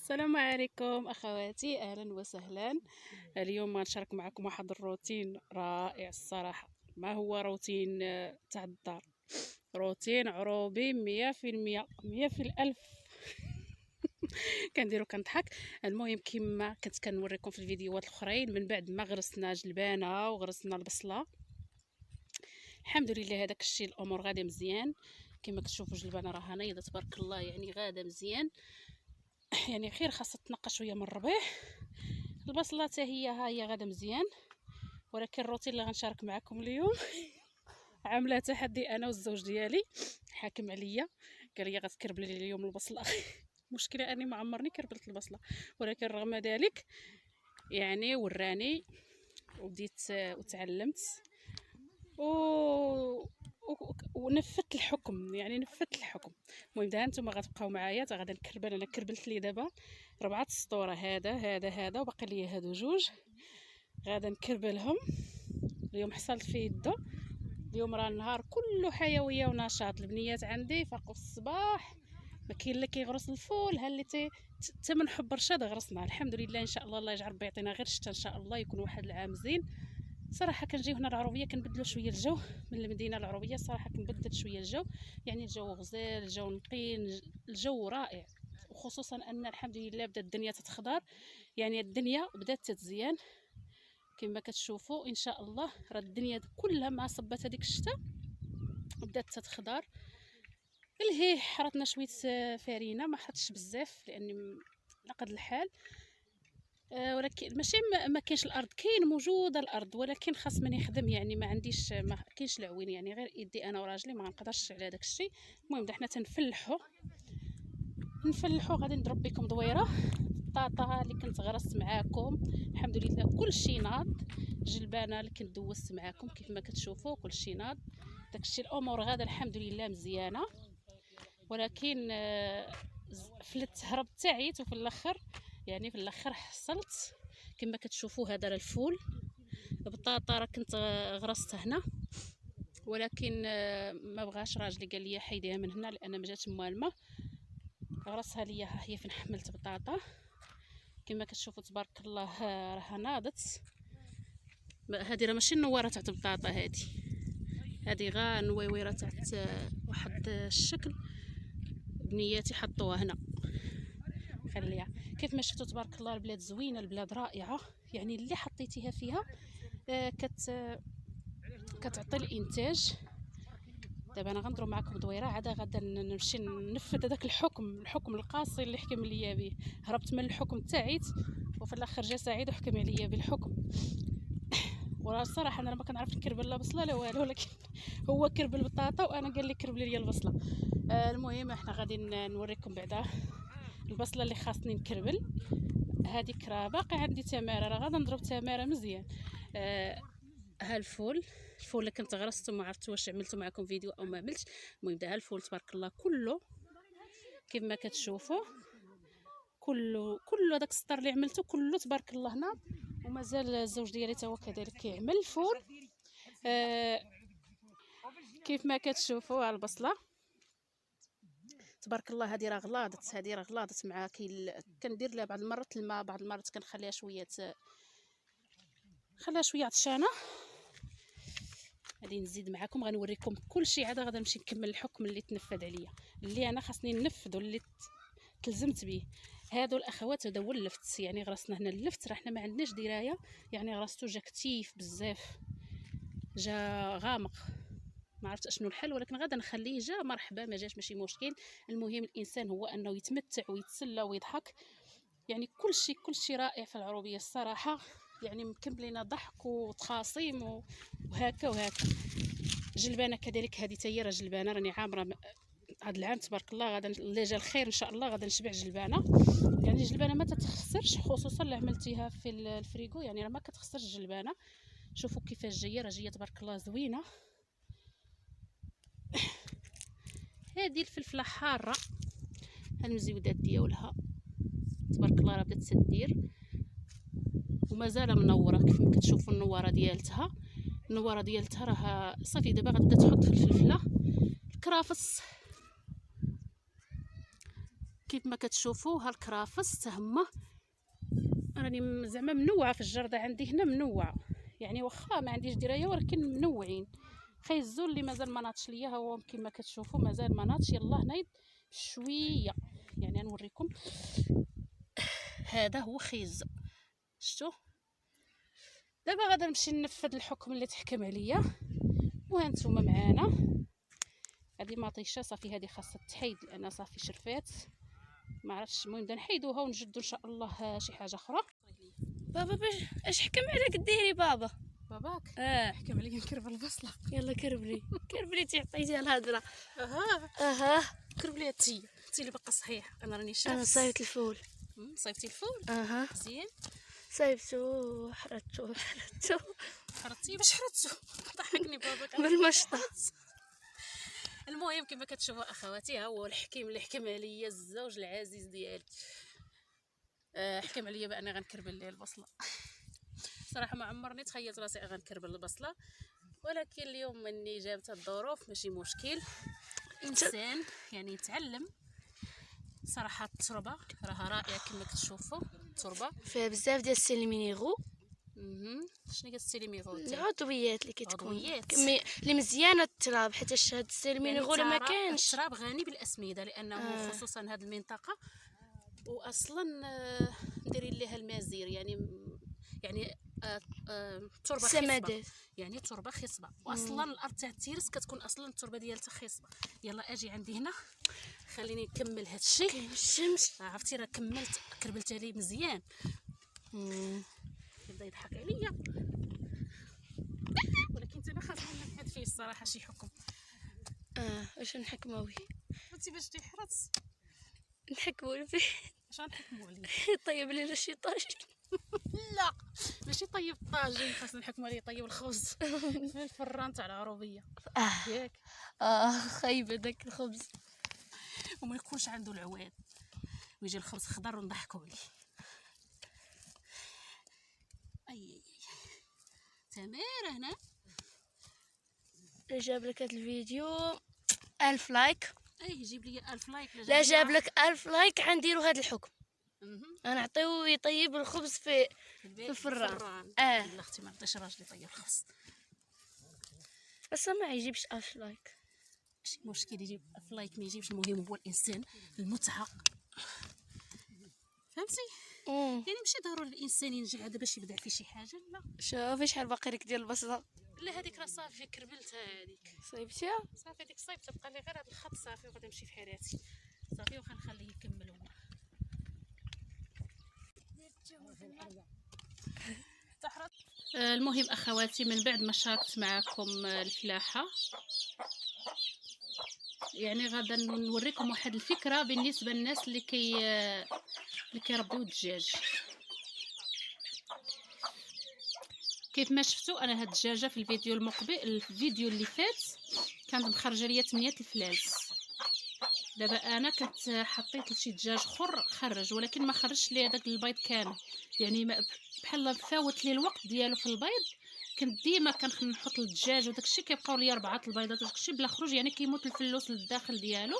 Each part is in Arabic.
السلام عليكم اخواتي، اهلا وسهلا. اليوم غنشارك معكم واحد الروتين رائع الصراحه. ما هو روتين تاع الدار، روتين عروبي 100% 100 في الالف. كنديرو كنضحك. المهم كما كنت كنوريكم في الفيديوهات الاخرين، من بعد ما غرسنا جلبانه وغرسنا البصله الحمد لله هذاك الشيء الامور غاده مزيان. كما كتشوفوا جلبانه راه نايضه تبارك الله، يعني غاده مزيان. يعني خير خاصها تنقى شويه من الربيع. البصله حتى هي ها هي غاده مزيان، ولكن الروتين اللي غنشارك معكم اليوم عامله تحدي انا والزوج ديالي. حاكم عليا، قال لي غتكربلي لي اليوم البصله. المشكله اني ما عمرني كربلت البصله، ولكن رغم ذلك يعني وراني وبديت وتعلمت و... ونفذت الحكم، يعني نفذت الحكم. المهم دابا نتوما غتبقاو معايا، غادا نكربل. انا كربلت لي دابا 4 سطوره، هذا وباقي لي هادو جوج غادا نكربلهم. اليوم حصلت في يدو. اليوم راه النهار كله حيويه ونشاط. البنيات عندي فاقوا في الصباح، ما كاين اللي كيغرس الفول، ها اللي من حب رشاد غرسنا. الحمد لله ان شاء الله، الله يجعل ربي يعطينا غير الشتا ان شاء الله، يكون واحد العام زين. صراحه كنجيو هنا العروبيه كنبدلوا شويه الجو من المدينه العروبيه، صراحه كنبدل شويه الجو، يعني الجو غزال، الجو نقي، الجو رائع. وخصوصا ان الحمد لله بدات الدنيا تتخضر، يعني الدنيا بدات تتزيان كما كتشوفوا ان شاء الله. راه الدنيا كلها ما صبات هذيك الشتاء بدات تتخضر. الهيه حرطنا شويه فرينه، ما حرطش بزاف لاني على قد الحال. ولكن ماشي ما كاينش الارض، كاين موجوده الارض، ولكن خاص من يخدم، يعني ما عنديش، ما كاينش العوين، يعني غير يدي انا وراجلي ما نقدرش على داك الشيء. المهم حنا تنفلحوا غادي نضرب بكم دويره. البطاطا اللي كنت غرست معاكم الحمد لله كل شيء ناض. جلبانه اللي كنت دوزت معاكم كيف ما كتشوفوا كل شيء ناض. داكشي الامور غاده الحمد لله مزيانه، ولكن فلت هربت تعيت، وفي الاخر يعني في الاخر حصلت كما كتشوفوا. هذا الفول. البطاطا راه كنت غرستها هنا، ولكن ما بغاش راجلي، قال لي حيديها من هنا لان ما جاتش موالمه. غرسها ليا، ها هي فين حملت بطاطا كما كتشوفوا تبارك الله. راها ناضت. هذه راه ماشي النواره تاع البطاطا، هذه غا نويويره تاع واحد الشكل بنياتي حطوها هنا. خليها كيف ما شفتوا تبارك الله. البلاد زوينه، البلاد رائعه، يعني اللي حطيتيها فيها كتعطي الانتاج. دابا انا غنضرب معكم دويره، عاد غادا نمشي ننفذ هذاك الحكم القاسي اللي حكم ليا به. هربت من الحكم تاعيت، وفي الاخر جا سعيد وحكم عليا بالحكم. وراه الصراحه انا ما كنعرف نكربل لا بصله لا والو، ولكن هو كربل البطاطا وانا قال لي كربل لي البصله. المهم احنا غادي نوريكم بعدا البصله اللي خاصني نكربل. هذيك راه باقي عندي تماره، راه غادا نضرب تماره مزيان. ها الفول اللي كنت غرسته، ما عرفت واش عملته معكم فيديو او ما عملتش. المهم ده الفول تبارك الله كله كما كتشوفوا، كله داك السطر اللي عملته كله تبارك الله هنا. ومازال الزوج ديالي تا هو كذلك كيعمل الفول. كيف ما كتشوفوا على البصله تبارك الله. هذه راه غلاضت مع كندير لها بعض المرات الماء، بعض المرات كنخليها شويه عطشانه. غادي نزيد معكم، غنوريكم كل شيء. عاد غادا نمشي نكمل الحكم اللي تنفذ عليا، اللي انا خاصني ننفذ واللي تلزمت به. هادو الاخوات هذا هو اللفت، يعني غرسنا هنا اللفت، راه حنا ما عندناش درايه، يعني غرستو جا كتيف بزاف، جا غامق، ما عرفت اشنو الحل، ولكن غادا نخليه. جا مرحبا، ما جاش ماشي مشكل. المهم الانسان هو انه يتمتع ويتسلى ويضحك. يعني كل شيء رائع في العروبيه الصراحه، يعني مكملين ضحك وتخاصيم وهكا. جلبانه كذلك، هذه تاهي راه جلبانه راني عامره هذا العام تبارك الله. غادا اللي جا الخير ان شاء الله غادا نشبع جلبانه. يعني الجلبانه ما تتخسرش، خصوصا اللي عملتيها في الفريغو، يعني راه ما كتخسرش الجلبانه. شوفوا كيفاش جايه، راه جايه تبارك الله زوينه. هذه الفلفله حاره، المزيودات ديالها تبارك الله راه بدات تدير ومازال منوره. كيف ما كتشوفوا النواره ديالتها راه صافي. دابا غتبدا تحط في الفلفله الكرافس. كيف ما كتشوفوا ها الكرافس حتى هما راني زعما منوعه في الجرده عندي هنا منوعه، يعني واخا ما عنديش درايه ولكن منوعين. خيزو اللي مازال ما ناضش ليا ها هو كما كتشوفوا مازال ما ناضش. يلا هنايا شويه يعني نوريكم. هذا هو خيزو، شفتوا. دابا غادي نمشي ننفذ الحكم اللي تحكم عليا، وهانتوما معانا. هذه مطيشه صافي، هذه خاصها تحيد لان صافي شرفات ما عرفتش. المهم بدنا نحيدوها ونجدوا ان شاء الله شي حاجه اخرى. بابا باش اش حكم عليك ديري بابا؟ باباك حكم عليا نكرب البصله. يلا كربلي كربلي عطيتيها الهضره. كربلي انتي اللي باقا صحيح. انا راني شاف. انا صايبت الفول. صايبتي الفول؟ مزيان. صايبتو حرتو حرتي باش حرتو؟ ضحكني باباك بالمشطه. المهم كما كتشوفوا اخواتي، ها هو الحكيم اللي حكم عليا، الزوج العزيز ديالي. حكم عليا باني غنكربل ليه البصله. صراحه ما عمرني تخيلت راسي غنكربل البصله، ولكن اليوم مني جابت الظروف ماشي مشكل. انسان يعني يتعلم. صراحه التربه راها رائعه كما كتشوفوا. التربه فيها بزاف ديال السيليمينيغو. شنو هي السيليميغو؟ العضويات اللي كتكون عضويات اللي مزيانه التراب، حيت هاد السيليمينيغو يعني ما كانش. التراب غني بالاسمده لانه خصوصا هذه المنطقه. واصلا نديري ليها المازير يعني تربه خصبه، يعني تربه خصبه. واصلا الارض تاع التيرس كتكون اصلا التربه ديالها خصبه. يلا اجي عندي هنا، خليني نكمل هذا الشيء. كاين الشمس. عرفتي راه كربلت عليه مزيان. يبدا يضحك عليا، ولكن انا خاصني نحد فيه الصراحه شي حكم. واش نحكموا به؟ قلتي باش تيحرص نحكموا فيه. اش غنحكموا عليه؟ طيب لينا شي طاجين. لا ماشي طيب الطاجين، خاصنا نحكموا عليه طيب الخبز في الفران تاع العروبيه ياك. خايبه داك الخبز وما يكونش عنده العواد ويجي الخبز خضر ونضحكوا عليه. اي تماره هنا. جاب لك هذا الفيديو 1000 لايك. يجيب لي 1000 لايك. لا جاب لك 1000 لايك غنديرو هذا الحكم. غنعطيو يطيب الخبز في الفران. لا اختي ما نعطيش راجلي يطيب الخبز. اصلا ما يجيبش 1000 لايك. ماشي مشكل يجيب 1000 لايك ما يجيبش، المهم هو الانسان المتعه. فهمتي؟ يعني ماشي ضروري الانسان ينجح هذا باش يبدع في شي حاجه. لا شوفي شحال باقي لك ديال البصله. لا هذيك راه صافي كربلتها. هذيك صايبتيها صافي، هذيك صايبتها. بقى لي غير هذا الخط صافي وغادي نمشي في حياتي صافي، وغنخليه يكمل هو. المهم اخواتي، من بعد ما شاركت معكم الفلاحه، يعني غادا نوريكم واحد الفكره بالنسبه للناس اللي كيربيو الدجاج. كيف ما شفتوا انا هاد الدجاجه في الفيديو المقبل، الفيديو اللي فات كانت مخرجه ليا 8 الفلاز. دابا انا كنت حطيت لشي دجاج اخر خرج، ولكن ما خرجش لي هذاك البيض كامل، يعني بحال فاوت لي الوقت ديالو في البيض. كنت ديما كنحط الدجاج وداك الشيء كيبقاو لي 4 البيضات وداك الشيء بلا خروج، يعني كيموت الفلوس للداخل ديالو.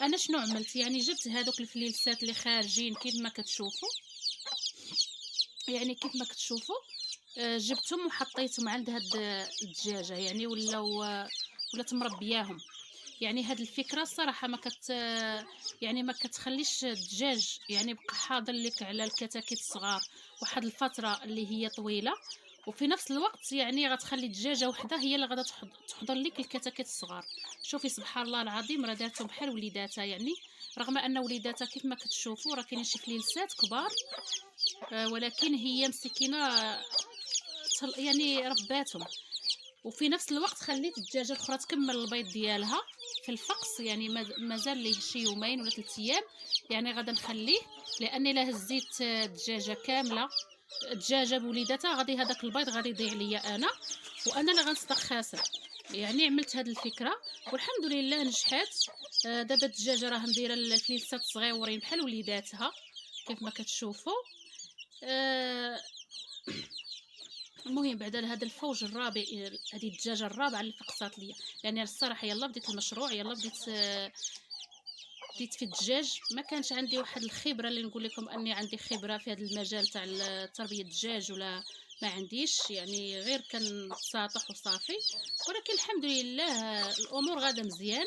انا شنو عملت؟ يعني جبت هذوك الفليلسات اللي خارجين كيف ما كتشوفوا، يعني كيف ما كتشوفوا جبتهم وحطيتهم عند هاد الدجاجه، يعني ولات مربياهم. يعني هاد الفكره الصراحه ما كتخليش الدجاج يعني يبقى حاضر لك على الكتاكيت الصغار واحد الفتره اللي هي طويله، وفي نفس الوقت يعني غتخلي دجاجه وحده هي اللي غادا تحضر لك الكتاكيت الصغار. شوفي سبحان الله العظيم، راه دارتهم بحال وليداتها، يعني رغم ان وليداتها كيف ما كتشوفوا راه كاينين شي فليلسات كبار، ولكن هي مسكينه يعني رباتهم. وفي نفس الوقت خليت الدجاجه الاخرى تكمل البيض ديالها في الفقس، يعني مازال ليه شي يومين ولا 3 ايام، يعني غادا نخليه، لاني لا هزيت دجاجه كامله دجاجه بوليداتها غادي هذاك البيض غادي يضيع ليا انا، وانا اللي غنصدق خاسر. يعني عملت هذه الفكره والحمد لله نجحت. دابا الدجاجه راه مديره الفليسات صغيورين بحال وليداتها كيف ما كتشوفوا. المهم بعد هذا الفوج الرابع، هذه الدجاجه الرابعه اللي فقصات ليا، يعني الصراحه يلا بديت المشروع، يلا بديت بديت في الدجاج ما كانش عندي واحد الخبره اللي نقول لكم اني عندي خبره في هذا المجال تاع تربيه الدجاج، ولا ما عنديش، يعني غير كنساطح وصافي. ولكن الحمد لله الامور غاده مزيان،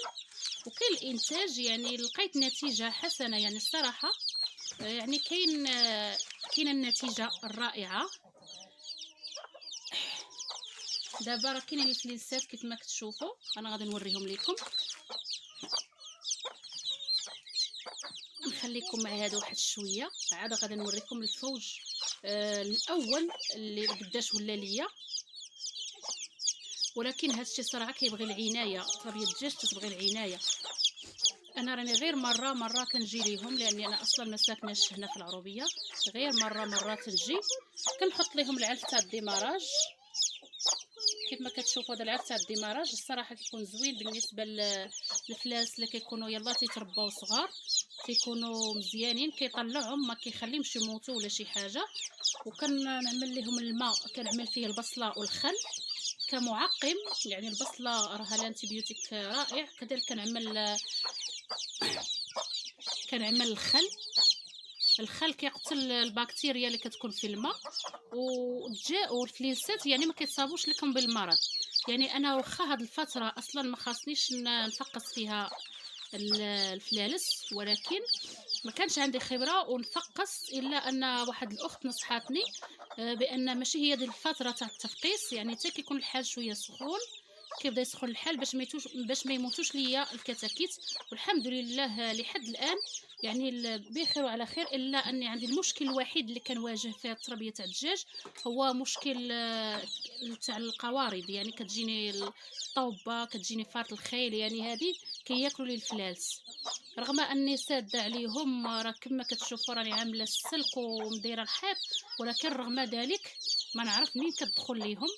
وكاين الانتاج، يعني لقيت نتيجه حسنه يعني الصراحه. يعني كاينه النتيجه الرائعه. دابا راه كاينين الفليسات كيف ما كتشوفوا، انا غادي نوريهم لكم. نخليكم مع هذا واحد شويه، عاد غادي نوريكم الفوج الاول اللي قداش ولا ليا. ولكن هذا الشيء صراحه كيبغي العنايه، تربيه الدجاج كتبغي العنايه. انا راني غير مره كنجي ليهم، لاني انا اصلا ما ساكناش هنا في العروبيه، غير مره تنجي. كنحط لهم العلف تاع الديماراج. كيف ما كتشوفوا هذا العلف تاع الديماراج الصراحه كيكون زوين بالنسبه للفلاس اللي كيكونوا يلا تيترباو صغار، كيكونوا مزيانين، كيطلعهم ما كيخليهمش يموتوا ولا شي حاجه. وكنعمل لهم الماء، كنعمل فيه البصله والخل كمعقم، يعني البصله راها الانتيبيوتيك رائع. كذلك كنعمل الخل كيقتل البكتيريا اللي كتكون في الماء. والفليسات يعني ما كيتصابوش لكم بالمرض. يعني انا واخا هاد الفتره اصلا ما خاصنيش نفقس فيها الفلالس، ولكن ما كانش عندي خبره ونفقس، الا ان واحد الاخت نصحاتني بان ماشي هي ديال الفتره تاع التفقيس، يعني حتى كيكون الحال شويه سخون، كيبدا يسخن الحال باش ما يموتوش ليا الكتاكيت. والحمد لله لحد الان يعني بخير وعلى خير. الا اني عندي المشكل الوحيد اللي كنواجه في التربيه تاع الدجاج هو مشكل تاع القوارض، يعني كتجيني الطوبه، كتجيني فارط الخيل، يعني هذه كياكلوا لي الفلالس. رغم اني ساده عليهم، راه كما كتشوفوا راني عامله السلك ومديره الحيط، ولكن رغم ذلك ما نعرف منين كتدخل ليهم.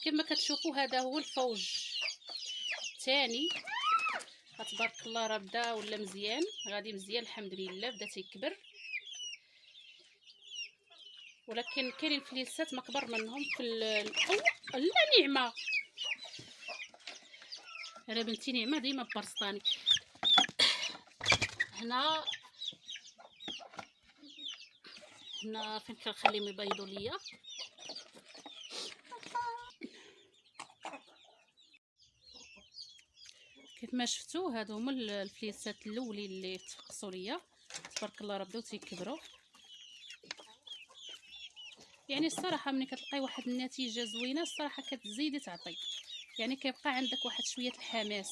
كما كتشوفوا هذا هو الفوج الثاني. تبارك الله راه بدا ولا مزيان، غادي مزيان الحمد لله، بدا تيكبر. ولكن كاينين فليسات ما كبر منهم في لا نعمه، انا بنتي نعمه ديما برسطاني. هنا فين كنخليهم يبيضوا ليا. كيف ما شفتوا هادو هما الفليسات الاولين اللي تفقسوا ليا، تبارك الله راه بداو تيكبروا. يعني الصراحه ملي كتلقاي واحد النتيجه زوينه الصراحه كتزيدي تعطي، يعني كيبقى عندك واحد شويه الحماس.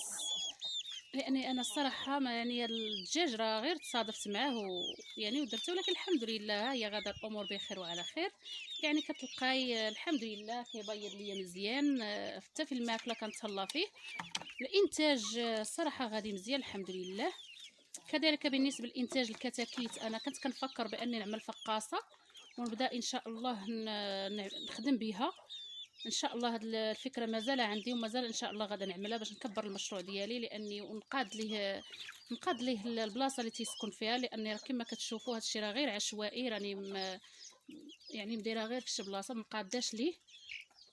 لاني انا الصراحه ما يعني الدجاج راه غير تصادفت معاه يعني ودرته، ولكن الحمد لله هي غادا الامور بخير وعلى خير. يعني كتلقاي الحمد لله كيبيض ليا مزيان، حتى في الماكله كنتهلا فيه. الانتاج الصراحه غادي مزيان الحمد لله. كذلك بالنسبه للانتاج الكتاكيت، انا كنت كنفكر باني نعمل فقاصه ونبدا ان شاء الله نخدم بها ان شاء الله. هاد الفكره مازال عندي ومازال ان شاء الله غادا نعملها باش نكبر المشروع ديالي، لاني نقاد ليه البلاصه اللي تيسكن فيها. لاني كما كتشوفوا هادشي راه غير عشوائي، راني يعني مديره غير في شي بلاصه مقاداش ليه.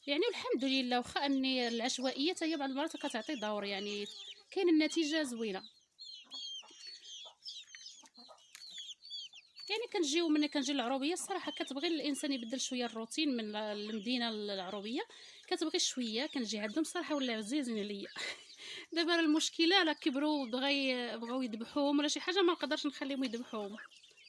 يعني الحمد لله واخا اني العشوائيه هي بعض المرات كتعطي دور، يعني كاين النتيجه زوينه. يعني كنجيو ملي كنجي للعروبيه الصراحه كتبغي الانسان يبدل شويه الروتين من المدينه للعروبيه، كتبغي شويه. كنجي عندهم صراحه ولا عزيزين عليا. دابا المشكله لا كبروا بغاو يذبحوهم ولا شي حاجه، ما نقدرش نخليهم يذبحوهم،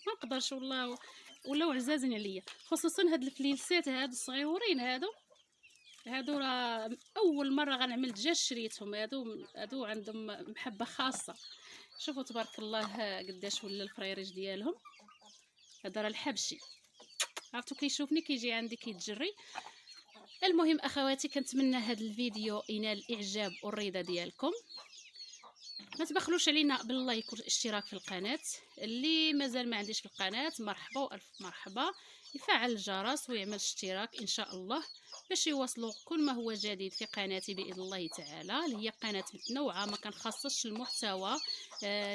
ما نقدرش والله، ولاو عزازين عليا. خصوصا هاد الفليلسات هادو الصغيورين هادو راه اول مره غنعمل دجاج شريتهم. هادو عندهم محبه خاصه. شوفوا تبارك الله قداش ولا الفريريج ديالهم. هذا راه الحبشي، عرفتو كيشوفني كيجي عندي كيتجري. المهم اخواتي كنتمنى هذا الفيديو ينال الاعجاب والرضا ديالكم. ما تبخلوش علينا باللايك والاشتراك في القناه. اللي مازال ما عنديش في القناه مرحبا والف مرحبا، يفعل الجرس ويعمل اشتراك ان شاء الله باش يوصلوا كل ما هو جديد في قناتي باذن الله تعالى، اللي هي قناه متنوعه ما كنخصصش المحتوى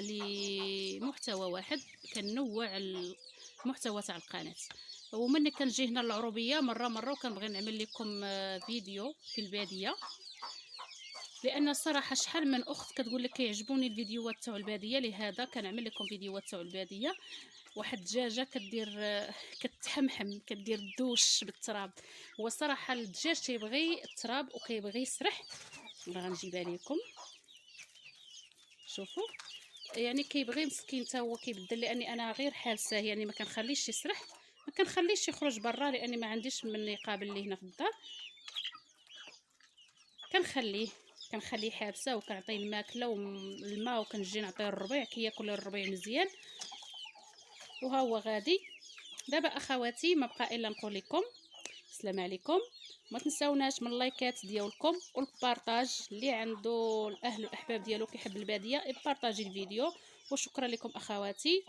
لمحتوى واحد، كنوع المحتوى تاع القناه. ومني كنجي هنا للعروبيه مره وكنبغي نعمل لكم فيديو في الباديه، لان الصراحه شحال من اخت كتقول لك كيعجبوني الفيديوهات تاع الباديه، لهذا كنعمل لكم فيديوهات تاع الباديه. واحد الدجاجه كدير كتحمحم، كدير دوش بالتراب. هو الصراحه الدجاج تيبغي التراب وكيبغي يسرح. راه غنجيبها لكم شوفوا، يعني كيبغي مسكين تا هو كيبدل، لاني انا غير حالسه يعني ما كنخليش يسرح، ما كنخليش يخرج برا، لاني ما عنديش من يقابل لي هنا في الدار. كنخليه حابسه، وكنعطيه الماكله والماء، وكنجي نعطيه الربيع كياكل الربيع مزيان. وها هو غادي دابا اخواتي، ما بقى الا نقول لكم السلام عليكم. ما تنساوناش من اللايكات ديالكم والبارطاج، اللي عنده الاهل والاحباب ديالو كيحب الباديه يبارطاجي الفيديو. وشكرا لكم اخواتي،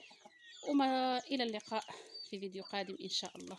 وما الى اللقاء في فيديو قادم ان شاء الله.